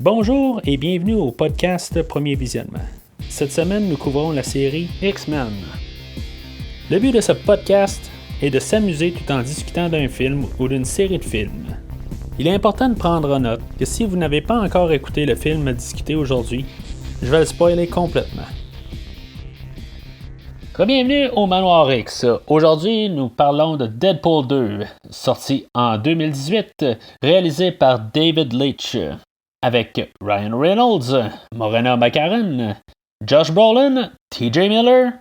Bonjour et bienvenue au podcast Premier Visionnement. Cette semaine, nous couvrons la série X-Men. Le but de ce podcast est de s'amuser tout en discutant d'un film ou d'une série de films. Il est important de prendre en note que si vous n'avez pas encore écouté le film à discuter aujourd'hui, je vais le spoiler complètement. Bienvenue au Manoir X. Aujourd'hui, nous parlons de Deadpool 2, sorti en 2018, réalisé par David Leitch, avec Ryan Reynolds, Morena Baccarin, Josh Brolin, TJ Miller,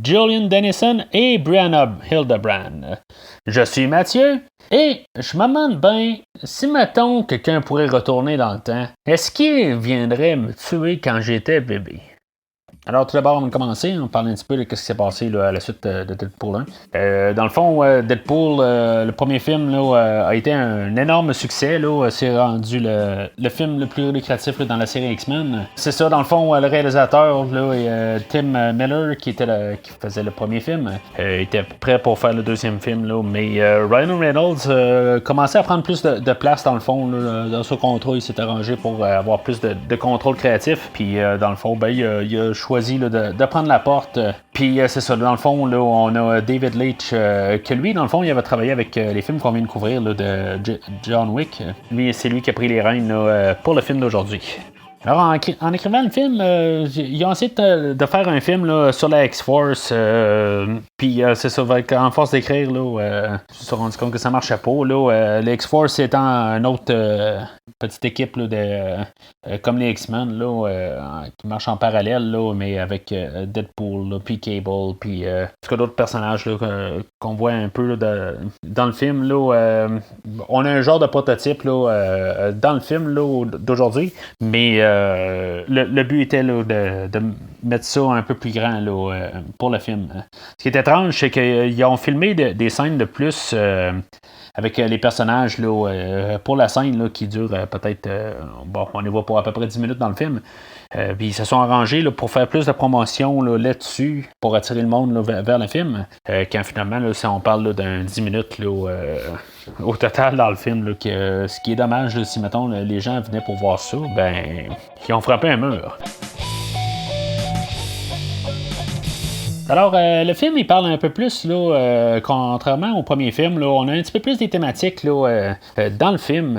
Julian Dennison et Brianna Hildebrand. Je suis Mathieu et je me demande bien si mettons quelqu'un pourrait retourner dans le temps, est-ce qu'il viendrait me tuer quand j'étais bébé? Alors, tout d'abord, on va commencer. On parle un petit peu de ce qui s'est passé là, à la suite de Deadpool 1. Dans le fond, Deadpool, le premier film, là, a été un énorme succès. Là. C'est rendu le film le plus lucratif là, dans la série X-Men. C'est ça, dans le fond, le réalisateur, là, Tim Miller, qui faisait le premier film, était prêt pour faire le deuxième film. Là, mais Ryan Reynolds commençait à prendre plus de place, dans le fond. Là, dans son contrat, il s'est arrangé pour avoir plus de contrôle créatif. Puis, dans le fond, ben, il a choisi là, de prendre la porte. Puis c'est ça, dans le fond, là, on a David Leitch, que lui, dans le fond, il avait travaillé avec les films qu'on vient de couvrir là, de John Wick. Lui, c'est lui qui a pris les rênes là, pour le film d'aujourd'hui. Alors, en écrivant le film, ils ont essayé de faire un film là, sur la X-Force. Puis c'est ça, en force d'écrire, là, je me suis rendu compte que ça marchait pas. Là, la X-Force étant une autre petite équipe là, comme les X-Men, là, qui marche en parallèle, là, mais avec Deadpool, là, puis Cable, puis d'autres personnages là, qu'on voit un peu là, dans le film. Là, on a un genre de prototype là, dans le film là, d'aujourd'hui, mais le but était là, de mettre ça un peu plus grand là, pour le film. Ce qui est étrange, c'est qu'ils ont filmé des scènes de plus avec les personnages là, pour la scène là, qui dure peut-être, bon, on y voit pour à peu près 10 minutes dans le film. Puis ils se sont arrangés là, pour faire plus de promotion là-dessus, pour attirer le monde là, vers le film. Quand finalement, là, si on parle là, d'un 10 minutes là, au total dans le film, là, ce qui est dommage, là, si mettons les gens venaient pour voir ça, ben ils ont frappé un mur. Alors, le film, il parle un peu plus, là, contrairement au premier film, là, on a un petit peu plus des thématiques là, dans le film.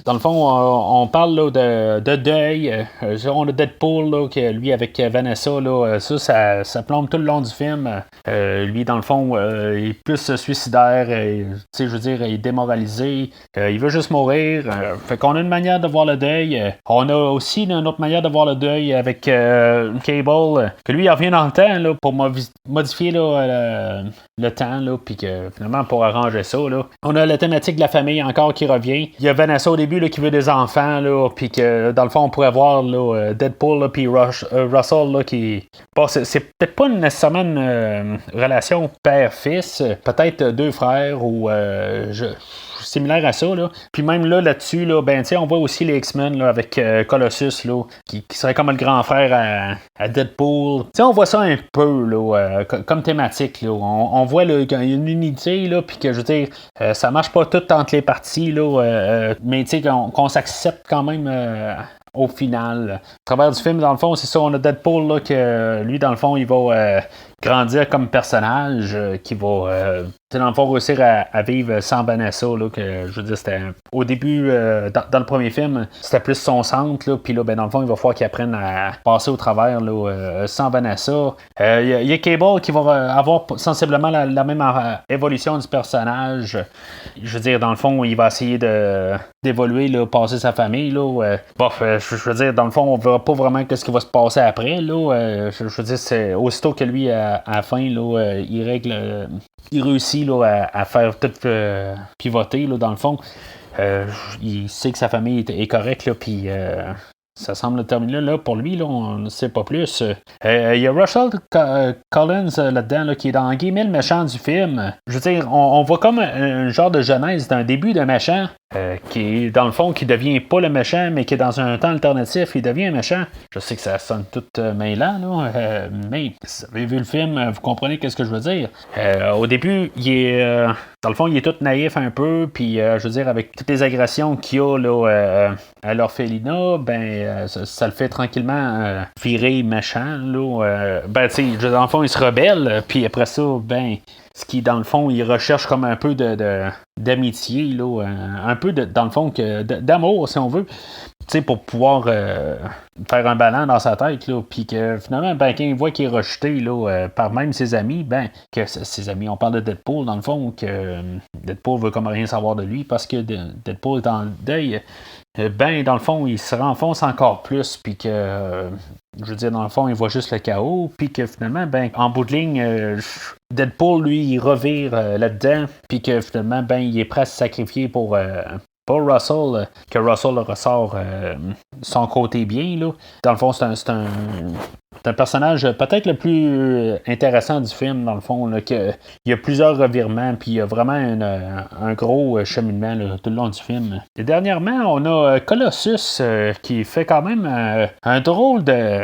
Dans le fond, on parle là, de deuil. On a Deadpool, là, que lui, avec Vanessa, là, ça plombe tout le long du film. Lui, dans le fond, il est plus suicidaire, je veux dire, il est démoralisé. Il veut juste mourir. Fait qu'on a une manière de voir le deuil. On a aussi une autre manière de voir le deuil avec Cable, que lui, il revient dans le temps là, pour modifier là, le temps, là, puis que finalement pour arranger ça, là, on a la thématique de la famille encore qui revient. Il y a Vanessa au début là, qui veut des enfants, là, puis que dans le fond on pourrait voir là, Deadpool puis Russell là, qui. Bon, c'est peut-être pas nécessairement une relation père-fils, peut-être deux frères ou similaire à ça. Là. Puis même là-dessus, là, ben, on voit aussi les X-Men là, avec Colossus là, qui serait comme le grand frère à Deadpool. T'sais, on voit ça un peu là, comme thématique. Là. On voit qu'il y a une unité, là, puis que je veux dire, ça marche pas tout entre les parties, là, mais qu'on s'accepte quand même. Au final. Au travers du film, dans le fond, c'est ça, on a Deadpool, là, que lui, dans le fond, il va grandir comme personnage, qui va, dans le fond, réussir à vivre sans Vanessa, là, que, je veux dire, c'était, au début, dans le premier film, c'était plus son centre, là, puis là, ben, dans le fond, il va falloir qu'il apprenne à passer au travers, là, sans Vanessa. Il y a Cable qui va avoir sensiblement la même évolution du personnage. Je veux dire, dans le fond, il va essayer d'évoluer, là, passer sa famille, là. Je veux dire, dans le fond, on ne verra pas vraiment ce qui va se passer après. Là, je veux dire, c'est aussitôt que lui, à la fin, là, il réussit là, à faire tout pivoter, là, dans le fond. Il sait que sa famille est correcte, là, puis ça semble terminer là pour lui, là, on ne sait pas plus. Il y a Russell Collins là-dedans, là, qui est dans guillemets le méchant du film. Je veux dire, on voit comme un genre de genèse d'un début de méchant. qui est dans le fond qui devient pas le méchant, mais qui est dans un temps alternatif, il devient un méchant. Je sais que ça sonne tout mêlant, là, mais si vous avez vu le film, vous comprenez qu'est-ce que je veux dire. Au début, il est dans le fond, il est tout naïf un peu, puis je veux dire, avec toutes les agressions qu'il y a là, à l'orphelinat, ça le fait tranquillement virer méchant. Là, tu sais, dans le fond, il se rebelle, puis après ça, ce qui, dans le fond, il recherche comme un peu d'amitié, là, un peu, dans le fond, d'amour, si on veut, pour pouvoir faire un ballon dans sa tête, là, puis que finalement, quand il voit qu'il est rejeté là, par même ses amis, que ses amis, on parle de Deadpool, dans le fond, que Deadpool veut comme rien savoir de lui, parce que Deadpool est en deuil, dans le fond, il se renfonce encore plus, puis que, je veux dire, dans le fond, il voit juste le chaos, puis que finalement, en bout de ligne, Deadpool, lui, il revire là-dedans, puis que finalement, il est prêt à se sacrifier pour Russell, que Russell ressort son côté bien. Là. Dans le fond, c'est un personnage peut-être le plus intéressant du film, dans le fond. Là, il y a plusieurs revirements, puis il y a vraiment un gros cheminement là, tout le long du film. Et dernièrement, on a Colossus qui fait quand même un drôle de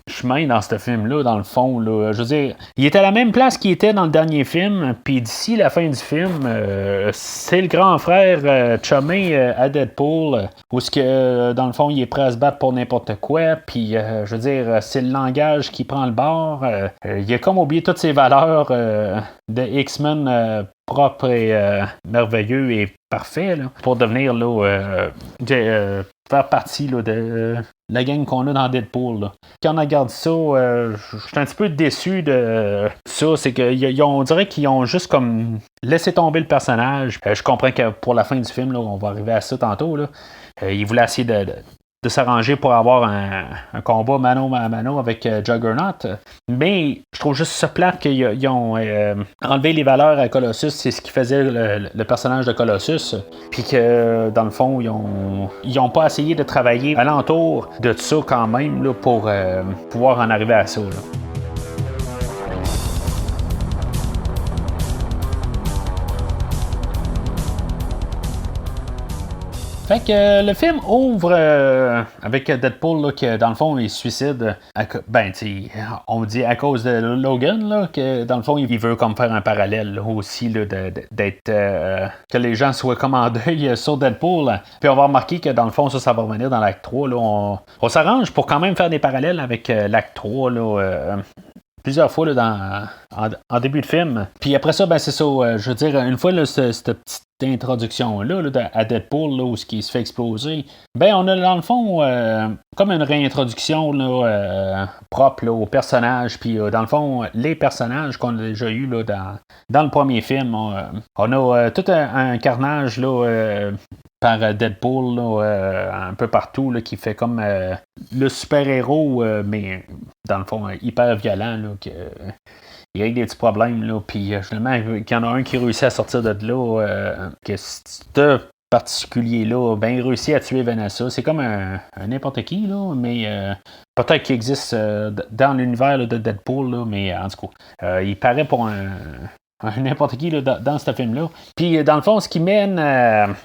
chemin dans ce film-là, dans le fond. Là. Je veux dire, il était à la même place qu'il était dans le dernier film, puis d'ici la fin du film, c'est le grand frère chumé à Deadpool, où dans le fond, il est prêt à se battre pour n'importe quoi, puis je veux dire, c'est le langage qui prend le bord. Il a comme oublié toutes ses valeurs de X-Men propres et merveilleux et parfaits là, pour devenir là, faire partie là, de la gang qu'on a dans Deadpool. Là. Quand on regarde ça, je suis un petit peu déçu de ça. C'est qu'on dirait qu'ils ont juste comme laissé tomber le personnage. Je comprends que pour la fin du film, là, on va arriver à ça tantôt. Là, ils voulaient essayer de s'arranger pour avoir un combat mano à mano avec Juggernaut. Mais je trouve juste ça plate qu'ils ont enlevé les valeurs à Colossus. C'est ce qui faisait le personnage de Colossus. Puis que, dans le fond, ils ont pas essayé de travailler alentour de ça quand même là, pour pouvoir en arriver à ça. Là. Fait que le film ouvre avec Deadpool là, que dans le fond il se suicide on dit à cause de Logan là, que dans le fond il veut comme faire un parallèle là, aussi là, d'être que les gens soient comme en deuil sur Deadpool là. Puis on va remarquer que dans le fond ça va revenir dans l'acte 3 là, on s'arrange pour quand même faire des parallèles avec l'acte 3 là, plusieurs fois là, en début de film. Puis après ça, c'est ça. Je veux dire, une fois là, cette petite introduction-là là, à Deadpool, là, où ce qui se fait exploser, on a dans le fond comme une réintroduction là, propre là, aux personnages. Puis dans le fond, les personnages qu'on a déjà eu là, dans le premier film, on a tout un carnage là, par Deadpool là, un peu partout là, qui fait comme le super-héros, mais dans le fond hyper violent là, il règle des petits problèmes là, puis finalement qu'il y en a un qui réussit à sortir de là, que ce particulier là il réussit à tuer Vanessa. C'est comme un n'importe qui là, mais peut-être qu'il existe dans l'univers là, de Deadpool là, mais en tout cas il paraît pour n'importe qui là, dans ce film-là. Puis, dans le fond, ce qui mène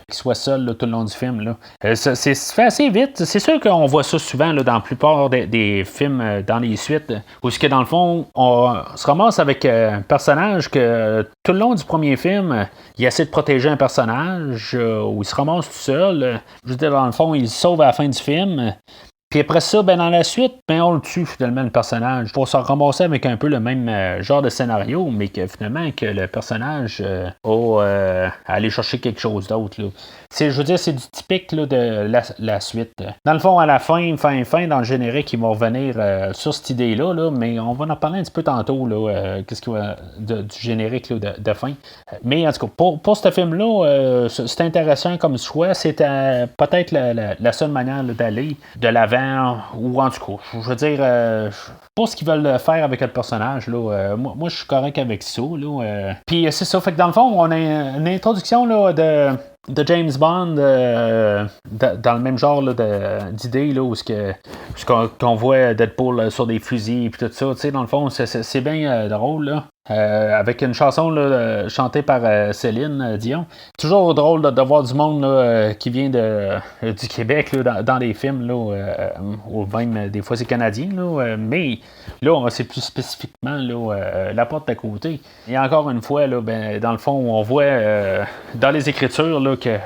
qu'il soit seul là, tout le long du film, là, ça fait assez vite. C'est sûr qu'on voit ça souvent là, dans la plupart des films, dans les suites, où ce que dans le fond, on se ramasse avec un personnage que tout le long du premier film, il essaie de protéger un personnage, où il se ramasse tout seul. Je veux dire, dans le fond, il se sauve à la fin du film. Puis après ça, dans la suite, on le tue finalement le personnage pour se ramasser avec un peu le même genre de scénario, mais que finalement que le personnage a aller chercher quelque chose d'autre. Là. Je veux dire, c'est du typique là, de la suite. Dans le fond, à la fin, dans le générique, ils vont revenir sur cette idée-là, là, mais on va en parler un petit peu tantôt, là, qu'est-ce qu'il va du générique là, de fin. Mais en tout cas, pour ce film-là, c'est intéressant comme choix. C'était peut-être la seule manière là, d'aller de l'avant, ou en tout cas, je veux dire, pour ce qu'ils veulent faire avec le personnage, là, moi je suis correct avec ça. Puis c'est ça, fait que dans le fond, on a une introduction là, de James Bond dans le même genre là, d'idée là, où qu'on voit Deadpool sur des fusils et tout ça, tu sais, dans le fond, c'est bien drôle là. avec une chanson là, chantée par Céline Dion. Toujours drôle de voir du monde là, qui vient du Québec là, dans les films, là, ou même des fois c'est canadien, là, mais là c'est plus spécifiquement là, la porte d'à côté. Et encore une fois, là, ben, dans le fond, on voit dans les écritures là, que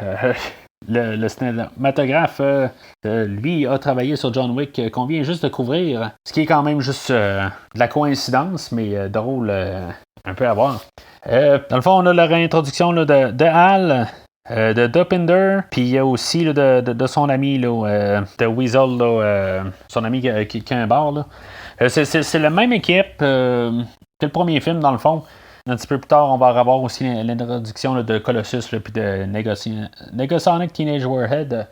le cinématographe, lui, a travaillé sur John Wick qu'on vient juste de couvrir. Ce qui est quand même juste de la coïncidence, mais drôle un peu à voir. Dans le fond, on a la réintroduction là, de Hal. De Dopinder, puis il y a aussi là, de son ami, là, de Weasel, là, son ami qui a un bar. Là. C'est la même équipe que le premier film, dans le fond. Un petit peu plus tard, on va avoir aussi l'introduction là, de Colossus puis de Negasonic Teenage Warhead.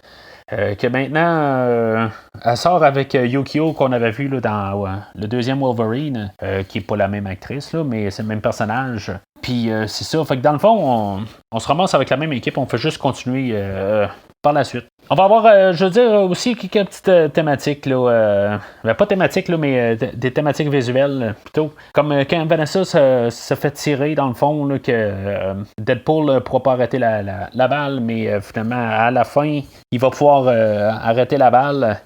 Que maintenant, elle sort avec Yukio qu'on avait vu là, dans le deuxième Wolverine, qui n'est pas la même actrice, là, mais c'est le même personnage. Puis c'est ça, fait que dans le fond, on se ramasse avec la même équipe, on fait juste continuer par la suite. On va avoir, je veux dire, aussi quelques petites thématiques, là, pas thématiques, là, mais des thématiques visuelles, plutôt. Comme quand Vanessa se fait tirer, dans le fond, là, que Deadpool ne pourra pas arrêter la balle, mais finalement, à la fin, il va pouvoir arrêter la balle.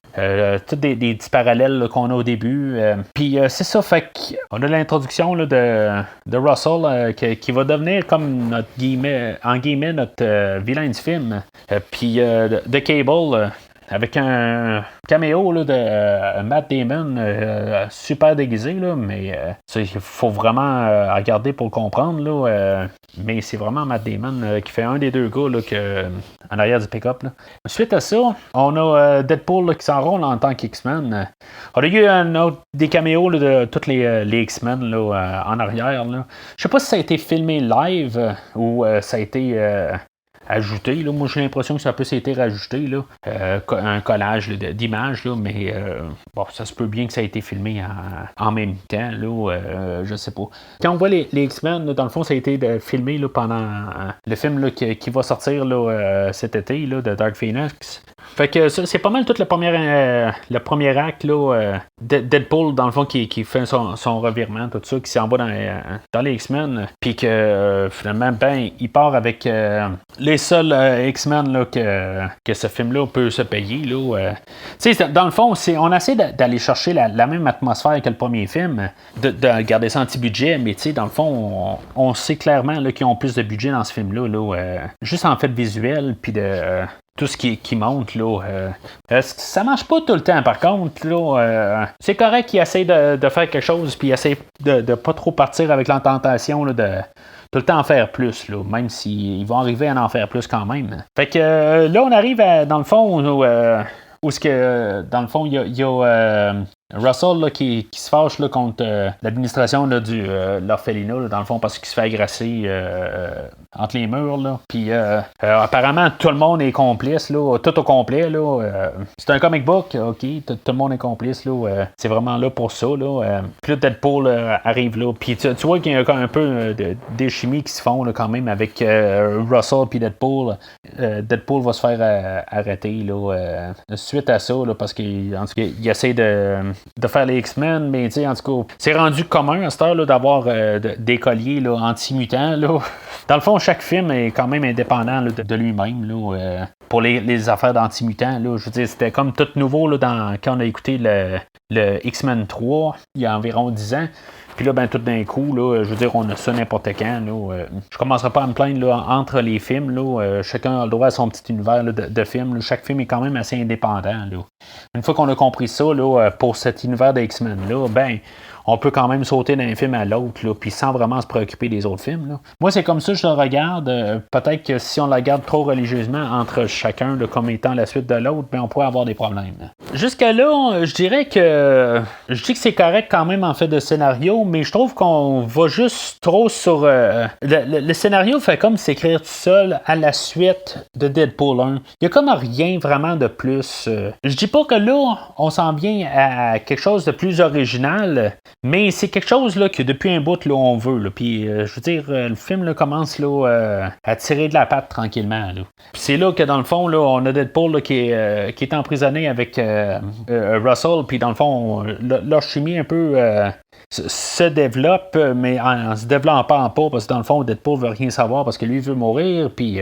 Tous des petits parallèles là, qu'on a au début. Puis c'est ça, fait qu'on a l'introduction là, de Russell qui va devenir comme notre notre vilain du film. Puis de Cable. Avec un caméo là, de Matt Damon super déguisé, là, mais il faut vraiment regarder pour le comprendre. Là, mais c'est vraiment Matt Damon qui fait un des deux gars là, en arrière du pick-up. Là. Suite à ça, on a Deadpool là, qui s'enrôle en tant qu'X-Men. On a eu des caméos là, de tous les X-Men là, en arrière. Là. Je sais pas si ça a été filmé live ou ça a été ajouté. Là. Moi, j'ai l'impression que ça peut s'être rajouté. Là. Un collage là, d'images, là, mais bon, ça se peut bien que ça ait été filmé en même temps. Là, je sais pas. Quand on voit les X-Men, là, dans le fond, ça a été filmé là, pendant le film là, qui va sortir là, cet été là, de Dark Phoenix. Fait que c'est pas mal tout le premier acte là, Deadpool, dans le fond, qui fait son revirement, tout ça, qui s'en va dans les X-Men. Puis que finalement, ben, il part avec les seuls X-Men là, que ce film-là peut se payer. Là, dans le fond, on essaie d'aller chercher la même atmosphère que le premier film, de garder ça anti-budget, mais dans le fond, on sait clairement là, qu'ils ont plus de budget dans ce film-là. Là, juste en fait visuel, puis de tout ce qui monte, là. Ça marche pas tout le temps, par contre. Là, c'est correct qu'ils essayent de faire quelque chose, puis ils essayent de pas trop partir avec l'intentation là, de tout le temps en faire plus, là, même s'ils vont arriver à en faire plus quand même. Fait que là, on arrive dans le fond où ce que, dans le fond, il y a Russell là, qui se fâche là, contre l'administration là, de l'orphelinat, dans le fond, parce qu'il se fait agresser entre les murs. Là. Puis apparemment, tout le monde est complice, là, tout au complet. Là, c'est un comic book, ok, tout le monde est complice. Là, c'est vraiment là pour ça. Là, puis là, Deadpool arrive là. Puis tu vois qu'il y a un peu des chimies qui se font là, quand même avec Russell puis Deadpool. Deadpool va se faire arrêter là, suite à ça, là, parce qu'il essaie de faire les X-Men, mais en tout cas, c'est rendu commun à cette heure là, d'avoir des colliers là, anti-mutants. Là. Dans le fond, chaque film est quand même indépendant là, de lui-même là, pour les affaires d'anti-mutants. Là. Je veux dire, c'était comme tout nouveau là, quand on a écouté le X-Men 3 il y a environ 10 ans. Puis là, ben, tout d'un coup, là, je veux dire, on a ça n'importe quand. Là, je commencerai pas à me plaindre là, entre les films. Là, chacun a le droit à son petit univers là, de films. Là. Chaque film est quand même assez indépendant. Là. Une fois qu'on a compris ça, là, pour cet univers de X-Men-là, ben, on peut quand même sauter d'un film à l'autre, là, puis sans vraiment se préoccuper des autres films. Là. Moi, c'est comme ça que je le regarde. Peut-être que si on la regarde trop religieusement entre chacun là, comme étant la suite de l'autre, ben, on pourrait avoir des problèmes. Jusqu'à là, je dirais que c'est correct quand même en fait de scénario, mais je trouve qu'on va juste trop sur... le scénario fait comme s'écrire tout seul à la suite de Deadpool 1. Il y a comme rien vraiment de plus. Je dis pas que là, on s'en vient à quelque chose de plus original, mais c'est quelque chose là, que depuis un bout, là, on veut. Là. Puis, je veux dire, le film là, commence là, à tirer de la patte tranquillement. Là. Puis c'est là que, dans le fond, là, on a Deadpool là, qui est emprisonné avec Russell. Puis, dans le fond, leur chimie un peu se développe, mais en se développant pas, parce que dans le fond, Deadpool veut rien savoir parce que lui veut mourir, puis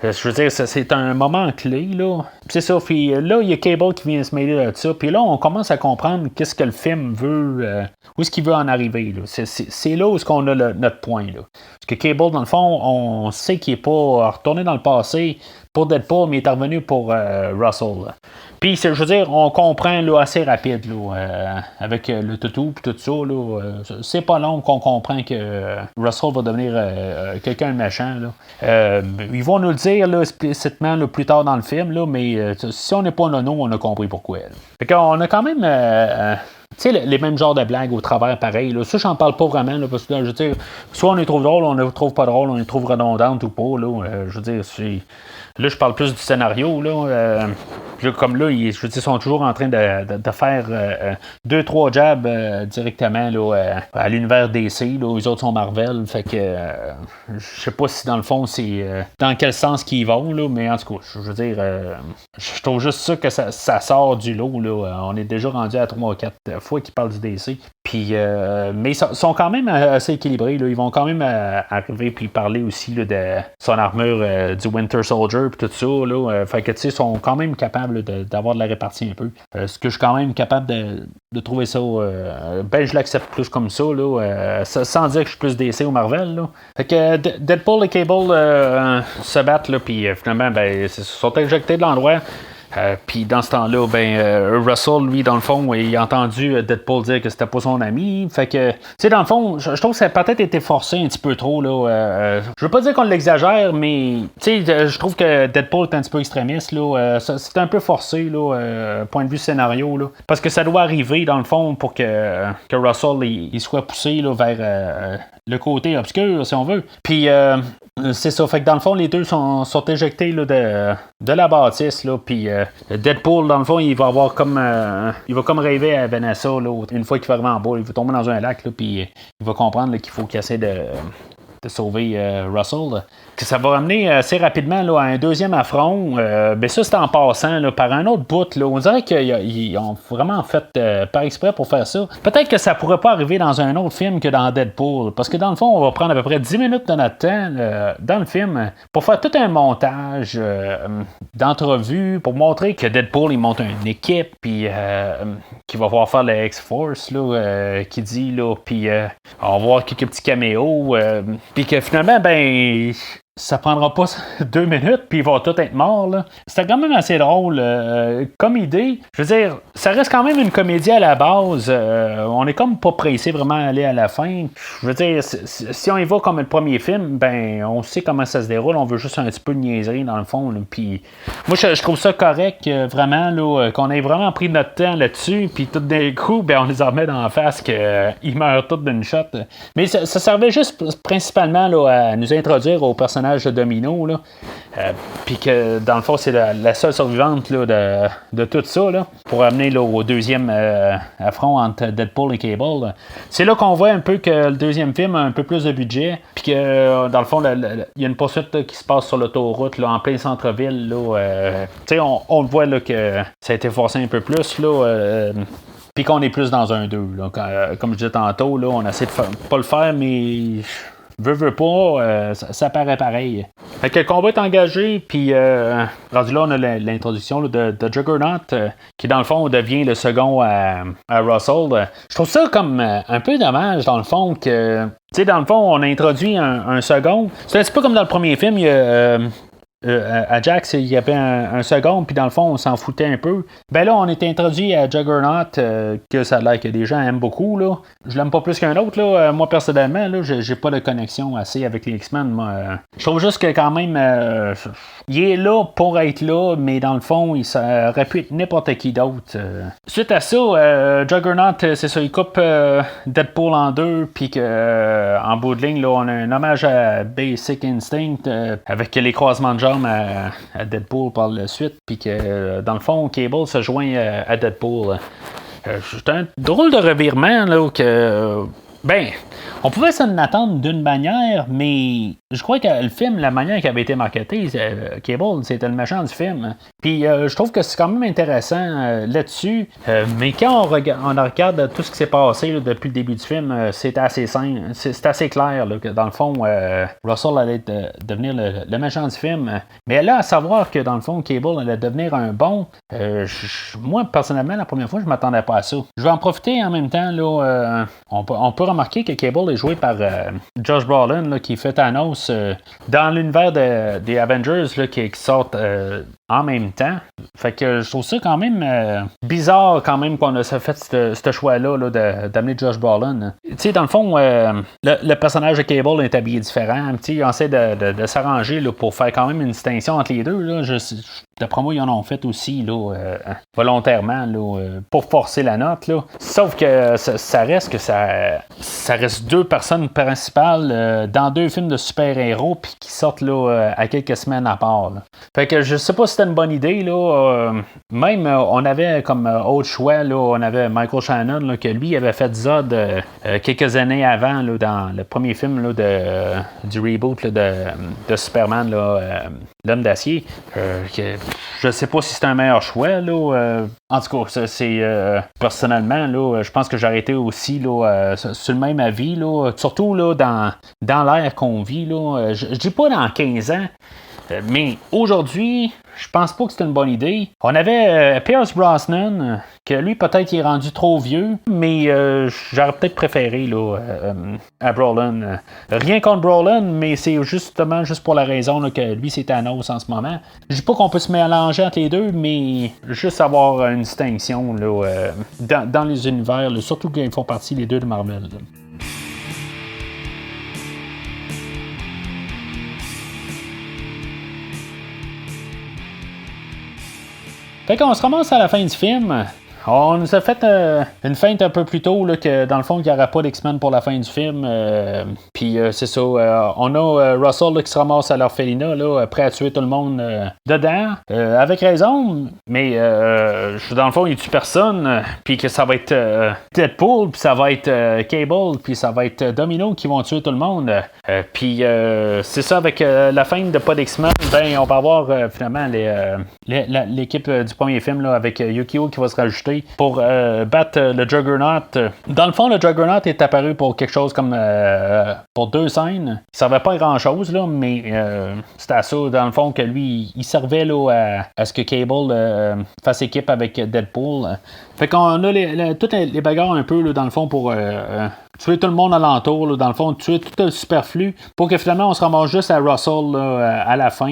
je veux dire, c'est un moment clé, là. Puis c'est ça, puis là, il y a Cable qui vient se mêler de ça, puis là, on commence à comprendre qu'est-ce que le film veut, où est-ce qu'il veut en arriver, là. C'est là où est-ce qu'on a notre point, là. Parce que Cable, dans le fond, on sait qu'il n'est pas retourné dans le passé pour Deadpool, mais il est revenu pour Russell, là. Puis, je veux dire, on comprend là, assez rapide là, avec le toutou et tout ça. Là, c'est pas long qu'on comprend que Russell va devenir quelqu'un de méchant. Là. Ils vont nous le dire là, explicitement là, plus tard dans le film, là, mais si on n'est pas nono, on a compris pourquoi. Là. Fait qu'on a quand même tu sais, les mêmes genres de blagues au travers pareil. Là. Ça, j'en parle pas vraiment, là, parce que je veux dire, soit on les trouve drôles, on les trouve pas drôles, on les trouve redondantes ou pas. Là, je veux dire, là, je parle plus du scénario. Là, comme là, je veux dire, ils sont toujours en train de faire 2-3 jabs directement là, à l'univers DC. Là, les autres sont Marvel. Fait que je sais pas si dans le fond, c'est dans quel sens qu'ils vont. Là, mais en tout cas, je veux dire, je trouve juste ça que ça sort du lot. Là. On est déjà rendu à 3-4 fois qu'ils parlent du DC. Puis, mais ils sont quand même assez équilibrés. Là. Ils vont quand même arriver puis parler aussi là, de son armure du Winter Soldier puis tout ça. Là. Fait que tu sais, ils sont quand même capables d'avoir de la répartie un peu. Ce que je suis quand même capable de trouver ça. Ben, je l'accepte plus comme ça, là, sans dire que je suis plus DC ou Marvel. Là. Fait que Deadpool et Cable se battent, là, puis finalement, ben, ils sont éjectés de l'endroit. Puis dans ce temps-là, Russell, lui, dans le fond, il a entendu Deadpool dire que c'était pas son ami. Fait que, tu sais, dans le fond, je trouve que ça a peut-être été forcé un petit peu trop. Là, je veux pas dire qu'on l'exagère, mais tu sais, je trouve que Deadpool est un petit peu extrémiste. Là, c'est un peu forcé, là, point de vue scénario. Là, parce que ça doit arriver, dans le fond, pour que Russell il soit poussé là, vers le côté obscur, si on veut. Puis, c'est ça. Fait que dans le fond, les deux sont éjectés là, de la bâtisse. Là, puis Deadpool, dans le fond, il va avoir comme il va comme rêver à Vanessa. Là, une fois qu'il va arriver en bas, il va tomber dans un lac. Là, puis il va comprendre là, qu'il faut qu'il essaie de sauver Russell. Là. Que ça va amener assez rapidement là, à un deuxième affront. Ben ça, c'est en passant là, par un autre bout. Là. On dirait qu'ils ont vraiment fait par exprès pour faire ça. Peut-être que ça pourrait pas arriver dans un autre film que dans Deadpool. Parce que dans le fond, on va prendre à peu près 10 minutes de notre temps dans le film pour faire tout un montage d'entrevue pour montrer que Deadpool, il monte une équipe puis qui va pouvoir faire le X-Force là, qui dit là, puis on va voir quelques petits caméos puis que finalement, ben ça prendra pas 2 minutes, puis il va tout être mort. Là. C'était quand même assez drôle comme idée. Je veux dire, ça reste quand même une comédie à la base. On est comme pas pressé vraiment à aller à la fin. Je veux dire, si on y va comme le premier film, ben on sait comment ça se déroule. On veut juste un petit peu de niaiserie dans le fond. Là. Puis moi, je trouve ça correct, vraiment, là, qu'on ait vraiment pris notre temps là-dessus. Puis tout d'un coup, ben on les en remet dans la face qu'ils meurent tous d'une shot. Mais ça servait juste principalement là, à nous introduire au personnage de Domino, là. Puis que dans le fond, c'est la seule survivante là, de tout ça, là, pour amener là, au deuxième affront entre Deadpool et Cable. Là. C'est là qu'on voit un peu que le deuxième film a un peu plus de budget, puis que dans le fond, il y a une poursuite là, qui se passe sur l'autoroute là, en plein centre-ville. Tu sais, on le voit là, que ça a été forcé un peu plus. Là, puis qu'on est plus dans un 2. Comme je disais tantôt, là, on essaie de pas le faire, mais veut pas, ça paraît pareil. Fait que le combat est engagé, puis rendu là, on a l'introduction là, de Juggernaut, qui dans le fond devient le second à Russell. Je trouve ça comme un peu dommage, dans le fond, que, tu sais, dans le fond, on a introduit un second. C'est un petit peu comme dans le premier film, il y a... à Jax, il y avait un second, puis dans le fond, on s'en foutait un peu. Ben là, on est introduit à Juggernaut, que ça a l'air que des gens aiment beaucoup. Là. Je l'aime pas plus qu'un autre. Là. Moi, personnellement, là, j'ai pas de connexion assez avec les X-Men. Moi, je trouve juste que quand même, il est là pour être là, mais dans le fond, ça aurait pu être n'importe qui d'autre. Suite à ça, Juggernaut, c'est ça, il coupe Deadpool en deux, puis en bout de ligne, là, on a un hommage à Basic Instinct avec les croisements de jambes à Deadpool par la suite, puis que dans le fond, Cable se joint à Deadpool. C'est un drôle de revirement là, que Ben, on pouvait s'en attendre d'une manière, mais je crois que le film, la manière qui avait été marketée, Cable, c'était le méchant du film. Puis je trouve que c'est quand même intéressant là-dessus. Mais quand on regarde tout ce qui s'est passé là, depuis le début du film, c'est assez simple, c'est assez clair là, que dans le fond, Russell allait devenir le méchant du film. Mais là, à savoir que dans le fond, Cable allait devenir un bon, moi personnellement, la première fois, je m'attendais pas à ça. Je vais en profiter en même temps. Là, on peut remarquer que Cable est joué par Josh Brolin, là, qui fait Thanos dans l'univers des Avengers là, qui sortent en même temps. Fait que je trouve ça quand même bizarre quand même qu'on a fait ce choix-là là, d'amener Josh Brolin. Tu sais, dans le fond, le personnage de Cable est habillé différent. Tu sais, on essaie de s'arranger là, pour faire quand même une distinction entre les deux. Là. D'après moi, ils en ont fait aussi là, volontairement là, pour forcer la note. Là. Sauf que ça reste que ça reste deux personnes principales dans deux films de super-héros puis qui sortent là, à quelques semaines à part. Là. Fait que je sais pas si c'était une bonne idée. Là, même on avait comme autre choix, là, on avait Michael Shannon là, que lui avait fait Zod quelques années avant là, dans le premier film là, du reboot là, de Superman, là, l'homme d'acier. Je sais pas si c'est un meilleur choix. Là, en tout cas, c'est personnellement, là, je pense que j'ai été aussi là, sur le même avis. Là, surtout là, dans l'ère qu'on vit. Là, je dis pas dans 15 ans. Mais aujourd'hui, je pense pas que c'est une bonne idée. On avait Pierce Brosnan, que lui, peut-être, il est rendu trop vieux, mais j'aurais peut-être préféré là, à Brolin. Rien contre Brolin, mais c'est justement juste pour la raison là, que lui, c'est Thanos en ce moment. Je dis pas qu'on peut se mélanger entre les deux, mais juste avoir une distinction là, dans les univers, là, surtout qu'ils font partie les deux de Marvel. Là. Fait qu'on se ramasse à la fin du film. On nous a fait une feinte un peu plus tôt là, que dans le fond, il n'y aura pas d'X-Men pour la fin du film. Puis c'est ça. On a Russell là, qui se ramasse à l'orphelinat, là, prêt à tuer tout le monde dedans. Avec raison, mais dans le fond, il tue personne. Puis que ça va être Deadpool, puis ça va être Cable, puis ça va être Domino qui vont tuer tout le monde. Puis c'est ça, avec la feinte de pas d'X-Men, ben, on va avoir finalement l'équipe du premier film là, avec Yukio qui va se rajouter pour battre le Juggernaut. Dans le fond, le Juggernaut est apparu pour quelque chose comme pour 2 scènes. Il servait pas à grand chose, là, mais c'était à ça, dans le fond, que lui, il servait là, à ce que Cable fasse équipe avec Deadpool. Fait qu'on a toutes les bagarres un peu, là, dans le fond, pour tuer tout le monde alentour, là, dans le fond, tuer tout le superflu, pour que finalement on se ramasse juste à Russell là, à la fin,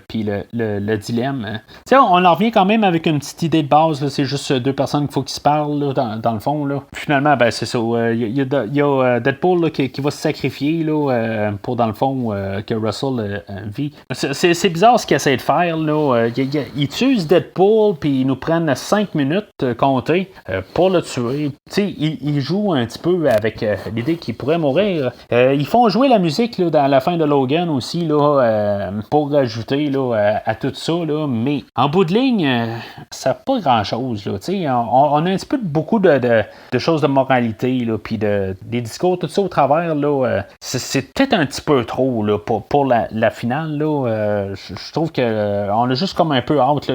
puis le dilemme. T'sais, on en revient quand même avec une petite idée de base, là, c'est juste deux personnes qu'il faut qu'ils se parlent là, dans le fond. Là. Finalement, ben, c'est ça. Il y a Deadpool là, qui va se sacrifier là, pour, dans le fond, que Russell vit. C'est bizarre ce qu'il essaie de faire. Là. Il tue Deadpool, puis ils nous prennent 5 minutes compter pour le tuer. Il joue un petit peu avec l'idée qu'il pourrait mourir. Ils font jouer la musique là, dans la fin de Logan aussi là, pour ajouter là, à tout ça. Là. Mais en bout de ligne, ça n'a pas grand-chose. Là, on a un petit peu beaucoup de choses de moralité, puis des discours, tout ça au travers. Là, c'est peut-être un petit peu trop là, pour la finale. Là, je trouve qu'on a juste comme un peu hâte là,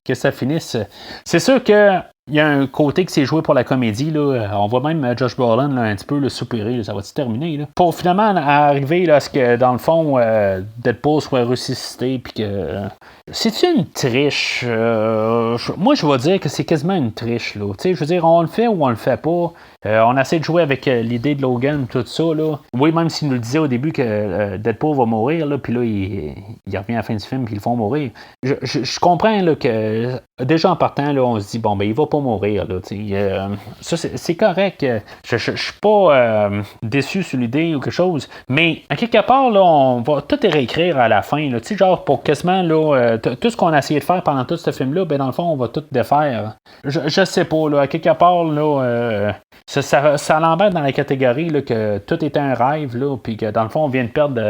que ça finisse. C'est sûr que il y a un côté qui s'est joué pour la comédie. Là. On voit même Josh Brolin là, un petit peu le soupirer. Là, ça va-tu terminer? Là? Pour finalement arriver là, à ce que, dans le fond, Deadpool soit ressuscité. Puis que. C'est-tu une triche? Moi, je vais dire que c'est quasiment une triche. Là. Je veux dire, on le fait ou on le fait pas. On essaie de jouer avec l'idée de Logan tout ça. Là. Oui, même s'il nous le disait au début que Deadpool va mourir, là, puis là, il revient à la fin du film, puis ils le font mourir. Je comprends là, que déjà en partant, là, on se dit, bon, ben, il va pas mourir. Là, ça, c'est correct. Je suis pas déçu sur l'idée ou quelque chose, mais à quelque part, là, on va tout réécrire à la fin. Là, genre, pour quasiment là, tout ce qu'on a essayé de faire pendant tout ce film-là, ben, dans le fond, on va tout défaire. Je sais pas, là, à quelque part, là, ça l'embête dans la catégorie là, que tout était un rêve, là, puis que dans le fond, on vient de perdre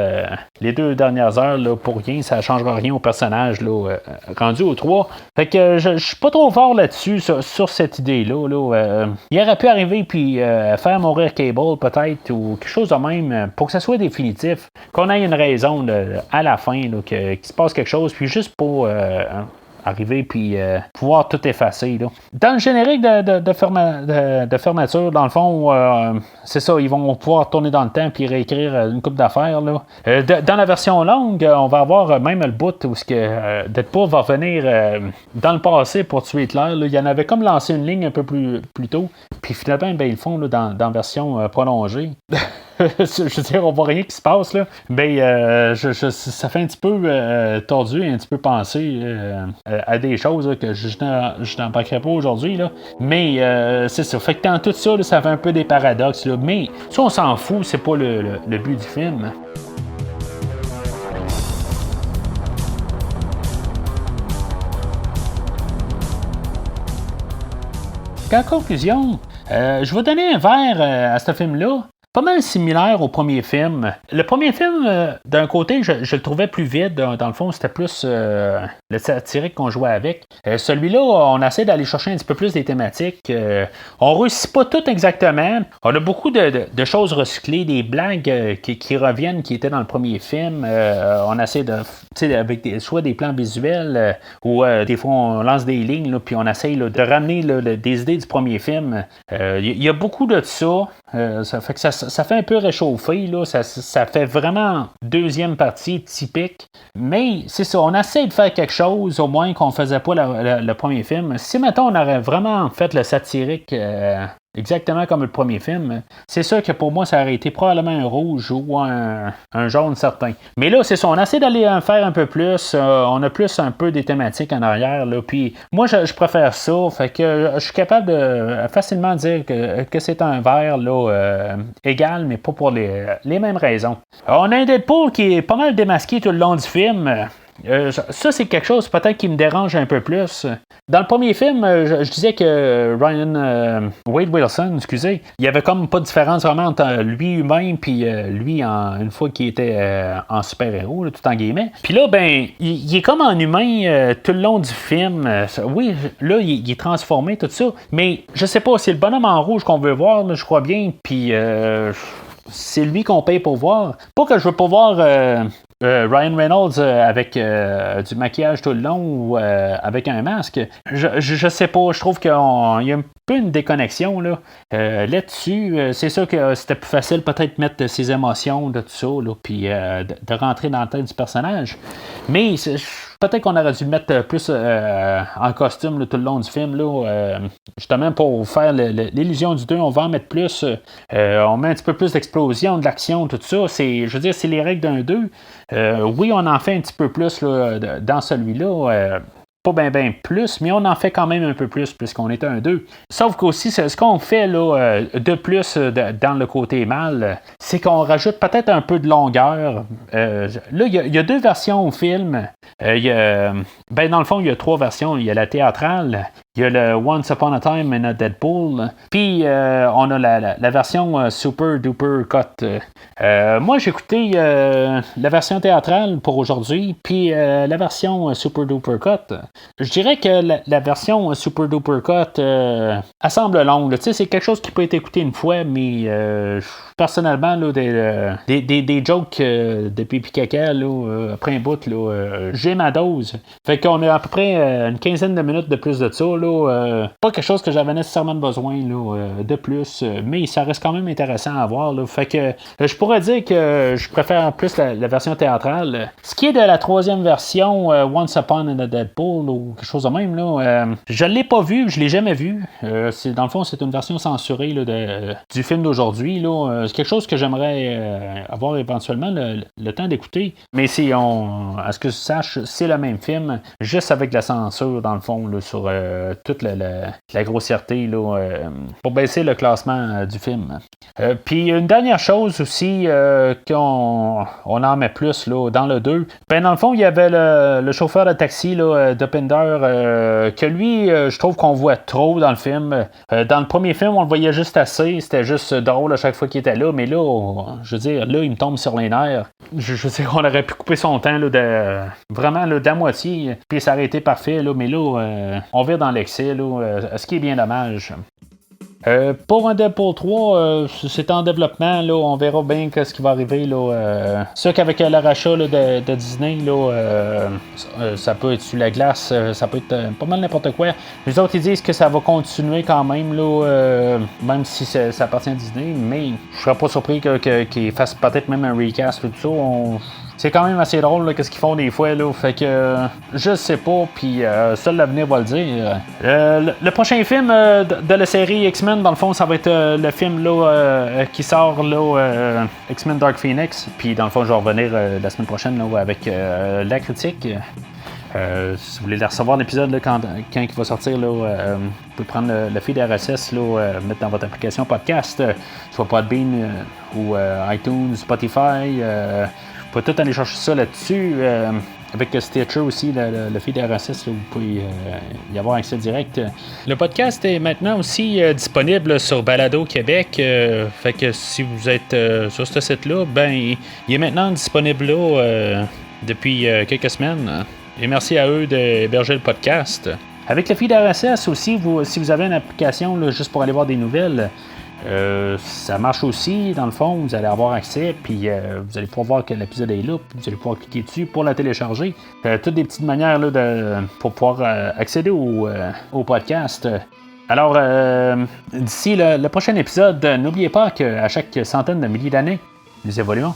les 2 dernières heures là, pour rien, ça ne changera rien au personnage là, rendu au 3. Fait que je suis pas trop fort là-dessus, sur cette idée-là. Là, il aurait pu arriver puis faire mourir Cable, peut-être, ou quelque chose de même, pour que ça soit définitif, qu'on ait une raison à la fin, là, qu'il se passe quelque chose, puis juste pour arriver puis pouvoir tout effacer. Là. Dans le générique de fermeture, dans le fond, c'est ça, ils vont pouvoir tourner dans le temps puis réécrire une coupe d'affaires. Là. Dans la version longue, on va avoir même le bout où Deadpool va venir dans le passé pour tuer Hitler. Là. Il y en avait comme lancé une ligne un peu plus tôt, puis finalement, ben, ils le font là, dans la version prolongée. Je veux dire, on voit rien qui se passe, là. Ben, ça fait un petit peu tordu, un petit peu pensé à des choses là, que je n'embarquerai pas aujourd'hui, là. Mais c'est ça. Fait que dans tout ça, là, ça fait un peu des paradoxes, là. Mais ça, on s'en fout, c'est pas le but du film. En conclusion, je vais donner un verre à ce film-là. Pas mal similaire au premier film. Le premier film, d'un côté, je le trouvais plus vide. Dans le fond, c'était plus le satirique qu'on jouait avec. Celui-là, on essaie d'aller chercher un petit peu plus des thématiques. On réussit pas tout exactement. On a beaucoup de choses recyclées, des blagues qui reviennent, qui étaient dans le premier film. On essaie de, avec soit des plans visuels, ou des fois on lance des lignes, là, puis on essaie là, de ramener là, des idées du premier film. Il y a beaucoup de ça. Ça fait que ça fait un peu réchauffer, là. Ça fait vraiment deuxième partie typique. Mais c'est ça, on essaie de faire quelque chose, au moins qu'on faisait pas le premier film. Si mettons on aurait vraiment fait le satirique exactement comme le premier film, c'est sûr que pour moi ça aurait été probablement un rouge ou un jaune certain. Mais là c'est ça, on essaie d'aller en faire un peu plus, on a plus un peu des thématiques en arrière, là, puis moi je préfère ça, fait que je suis capable de facilement dire que c'est un verre là, égal, mais pas pour les mêmes raisons. On a un Deadpool qui est pas mal démasqué tout le long du film. Ça, c'est quelque chose peut-être qui me dérange un peu plus. Dans le premier film, je disais que Wade Wilson, excusez, il y avait comme pas de différence vraiment entre lui humain puis lui une fois qu'il était en super-héros, là, tout en guillemets. Puis là, ben, il est comme en humain tout le long du film. Oui, là, il est transformé, tout ça. Mais je sais pas, c'est le bonhomme en rouge qu'on veut voir, là, je crois bien. Puis c'est lui qu'on paye pour voir. Pas que je veux pas voir Ryan Reynolds avec du maquillage tout le long ou avec un masque. Je sais pas, je trouve qu'il y a un peu une déconnexion là. Là-dessus. C'est sûr que c'était plus facile peut-être de mettre ses émotions de tout ça, là, puis de rentrer dans la tête du personnage. Mais peut-être qu'on aurait dû le mettre plus en costume là, tout le long du film. Là, justement, pour faire l'illusion du 2, on va en mettre plus. On met un petit peu plus d'explosion, de l'action, tout ça. Je veux dire, c'est les règles d'un 2. Oui, on en fait un petit peu plus là, dans celui-là. Pas bien plus, mais on en fait quand même un peu plus puisqu'on est un 2. Sauf qu'aussi, ce qu'on fait là, de plus dans le côté mal, c'est qu'on rajoute peut-être un peu de longueur. Là, il y a 2 versions au film. Dans le fond, il y a 3 versions. Il y a la théâtrale, il y a le Once Upon a Time in a Deadpool, puis on a la version Super Duper Cut. Moi, j'ai écouté la version théâtrale pour aujourd'hui, puis la version Super Duper Cut. Je dirais que la version Super Duper Cut, elle semble longue. C'est quelque chose qui peut être écouté une fois, mais personnellement, là, des jokes de pipi caca, là, après un bout, là, j'ai ma dose. Fait qu'on a à peu près une quinzaine de minutes de plus de ça. Là, pas quelque chose que j'avais nécessairement besoin là, de plus, mais ça reste quand même intéressant à voir. Là. Fait que je pourrais dire que je préfère plus la version théâtrale. Ce qui est de la 3e version, Once Upon a Deadpool, ou quelque chose de même, là, je l'ai pas vu, je l'ai jamais vu. Dans le fond, c'est une version censurée là, du film d'aujourd'hui. Là. C'est quelque chose que j'aimerais avoir éventuellement le temps d'écouter. Mais à ce que je sache, c'est le même film, juste avec la censure, dans le fond, là, sur toute la grossièreté là, pour baisser le classement du film. Puis une dernière chose aussi qu'on en met plus là, dans le 2. Ben, dans le fond, il y avait le chauffeur de taxi là, Dopinder que lui, je trouve qu'on voit trop dans le film. Dans le premier film, on le voyait juste assez. C'était juste drôle à chaque fois qu'il était là. Mais là, je veux dire, là, il me tombe sur les nerfs. Je veux dire, on aurait pu couper son temps là, vraiment là, d'à moitié. Puis ça aurait été parfait. Là, mais là, on vire dans l'excès. Là, ce qui est bien dommage. Pour un Deadpool 3, c'est en développement, là, on verra bien ce qui va arriver. C'est sûr qu'avec le rachat là, de Disney, là, ça peut être sur la glace, ça peut être pas mal n'importe quoi. Les autres ils disent que ça va continuer quand même, là, même si ça appartient à Disney, mais je serais pas surpris qu'ils fassent peut-être même un recast et tout ça. C'est quand même assez drôle, qu'est-ce qu'ils font des fois, là. Fait que je sais pas, puis seul l'avenir va le dire. Le prochain film de la série X-Men, dans le fond, ça va être le film là, qui sort là, X-Men Dark Phoenix. Puis dans le fond, je vais revenir la semaine prochaine là, avec la critique. Si vous voulez recevoir l'épisode là, quand il va sortir, là, vous pouvez prendre le feed RSS, là, mettre dans votre application podcast, soit Podbean ou iTunes, Spotify. Vous pouvez tout aller chercher ça là-dessus. Avec Stitcher aussi, le feed RSS, là, vous pouvez y avoir accès direct. Le podcast est maintenant aussi disponible sur Balado Québec. Fait que si vous êtes sur ce site-là, ben il est maintenant disponible là depuis quelques semaines. Et merci à eux d'héberger le podcast. Avec le feed RSS aussi, si vous avez une application là, juste pour aller voir des nouvelles, ça marche aussi, dans le fond, vous allez avoir accès, puis vous allez pouvoir voir que l'épisode est là, puis vous allez pouvoir cliquer dessus pour la télécharger. Toutes des petites manières là, pour pouvoir accéder au podcast. Alors, d'ici le prochain épisode, n'oubliez pas qu'à chaque centaine de milliers d'années, nous évoluons.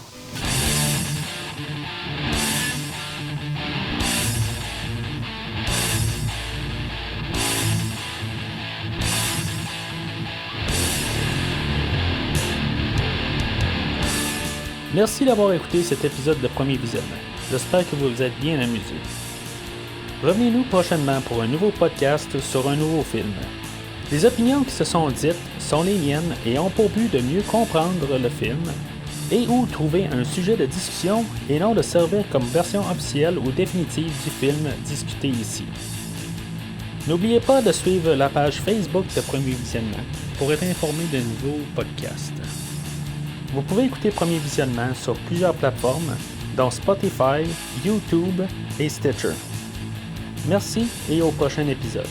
Merci d'avoir écouté cet épisode de Premier Visionnement. J'espère que vous vous êtes bien amusés. Revenez-nous prochainement pour un nouveau podcast sur un nouveau film. Les opinions qui se sont dites sont les miennes et ont pour but de mieux comprendre le film et ou trouver un sujet de discussion et non de servir comme version officielle ou définitive du film discuté ici. N'oubliez pas de suivre la page Facebook de Premier Visionnement pour être informé de nouveaux podcasts. Vous pouvez écouter Premier Visionnement sur plusieurs plateformes, dont Spotify, YouTube et Stitcher. Merci et au prochain épisode.